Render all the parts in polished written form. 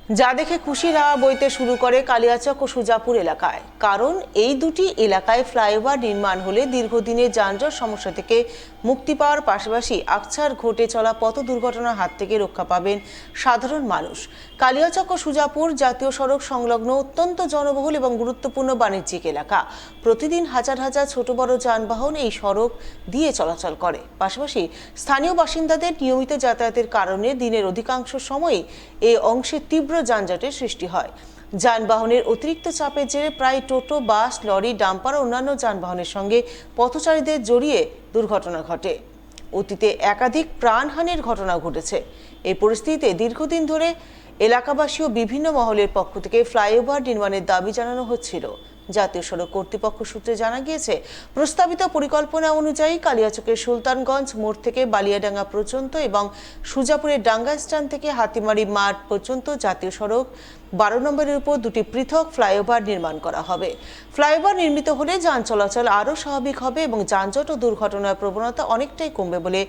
যা দেখে খুশির হাওয়া বইতে শুরু করে কালিয়াচক ও সুজাপুর এলাকায়। কারণ এই দুটি এলাকায় ফ্লাইওভার নির্মাণ হলে দীর্ঘদিনের যানজট সমস্যা থেকে মুক্তি পাওয়ার পাশাপাশি আকছার ঘটে চলা পথ দুর্ঘটনার হাত থেকে রক্ষা পাবেন সাধারণ মানুষ। কালিয়াচক ও সুজাপুর জাতীয় সড়ক সংলগ্ন অত্যন্ত জনবহুল এবং গুরুত্বপূর্ণ বাণিজ্যিক এলাকা। প্রতিদিন হাজার হাজার ছোট বড় যানবাহন এই সড়ক দিয়ে চলাচল করে। পাশাপাশি স্থানীয় বাসিন্দাদের নিয়মিত যাতায়াতের কারণে দিনের অধিকাংশ সময়ই এই অংশে তীব্র যানজটের সৃষ্টি হয়। যানবাহনের অতিরিক্ত চাপের জেরে প্রায় টোটো, বাস, লরি, ডাম্পার ও অন্যান্য যানবাহনের সঙ্গে পথচারীদের জড়িয়ে দুর্ঘটনা ঘটে। অতীতে একাধিক প্রাণহানির ঘটনা ঘটেছে। এই পরিস্থিতিতে দীর্ঘদিন ধরে এলাকাবাসী ও বিভিন্ন মহলের পক্ষ থেকে ফ্লাইওভার নির্মাণের দাবি জানানো হচ্ছিল। জাতীয় সড়ক কর্তৃপক্ষ সূত্রে জানা গিয়েছে, প্রস্তাবিত পরিকল্পনা অনুযায়ী কালিয়াচকের সুলতানগঞ্জ মোড় থেকে বালিয়াডাঙ্গা পর্যন্ত এবং সুজাপুরের ডাঙ্গা স্ট্যান্ড থেকে হাতিমারি মাঠ পর্যন্ত জাতীয় সড়ক 12 নম্বরের উপর দুটি পৃথক ফ্লাইওভার নির্মাণ করা হবে। ফ্লাইওভার নির্মিত হলে যান চলাচল আরও স্বাভাবিক হবে এবং যানজট ও দুর্ঘটনার প্রবণতা অনেকটাই কমবে বলে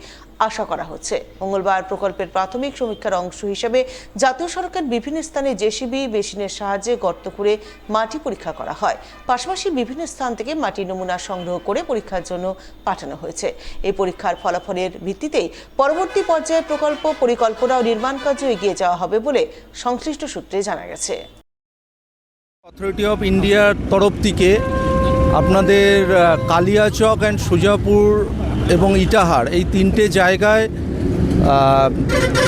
আশা করা হচ্ছে। মঙ্গলবার প্রকল্পের প্রাথমিক সমীক্ষার অংশ হিসেবে জাতীয় সড়কের বিভিন্ন স্থানে জেসিবি মেশিনের সাহায্যে গর্ত করে মাটি পরীক্ষা করা হয়। পাশাপাশি বিভিন্ন স্থান থেকে মাটির নমুনা সংগ্রহ করে পরীক্ষার জন্য পাঠানো হয়েছে। এই পরীক্ষার ফলাফলের ভিত্তিতেই পরবর্তী পর্যায়ে প্রকল্প পরিকল্পনা ও নির্মাণ কার্য এগিয়ে যাওয়া হবে বলে সংশ্লিষ্ট সূত্রে জানা গেছে। অথরিটি অফ ইন্ডিয়ার তরফ থেকে আপনাদের কালিয়াচক অ্যান্ড সুজাপুর এবং ইটাহার এই তিনটে জায়গায়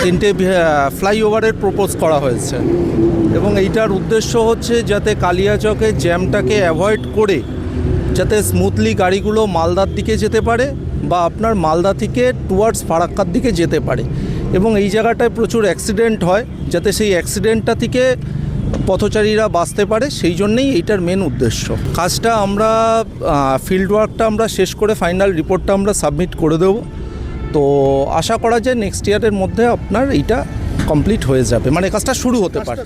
তিনটে ফ্লাইওভারের প্রপোজ করা হয়েছে এবং এইটার উদ্দেশ্য হচ্ছে যাতে কালিয়াচকের জ্যামটাকে অ্যাভয়েড করে যাতে স্মুথলি গাড়িগুলো মালদার দিকে যেতে পারে বা আপনার মালদা থেকে টুয়ার্ডস ফারাক্কার দিকে যেতে পারে এবং এই জায়গাটায় প্রচুর অ্যাক্সিডেন্ট হয়, যাতে সেই অ্যাক্সিডেন্টটা থেকে পথচারীরা বাঁচতে পারে, সেই জন্যেই এইটার মেন উদ্দেশ্য। কাজটা আমরা ফিল্ড ওয়ার্কটা আমরা শেষ করে ফাইনাল রিপোর্টটা আমরা সাবমিট করে দেবো। তো আশা করা যায় নেক্সট ইয়ারের মধ্যে আপনার এইটা কমপ্লিট হয়ে যাবে, মানে কাজটা শুরু হতে পারে।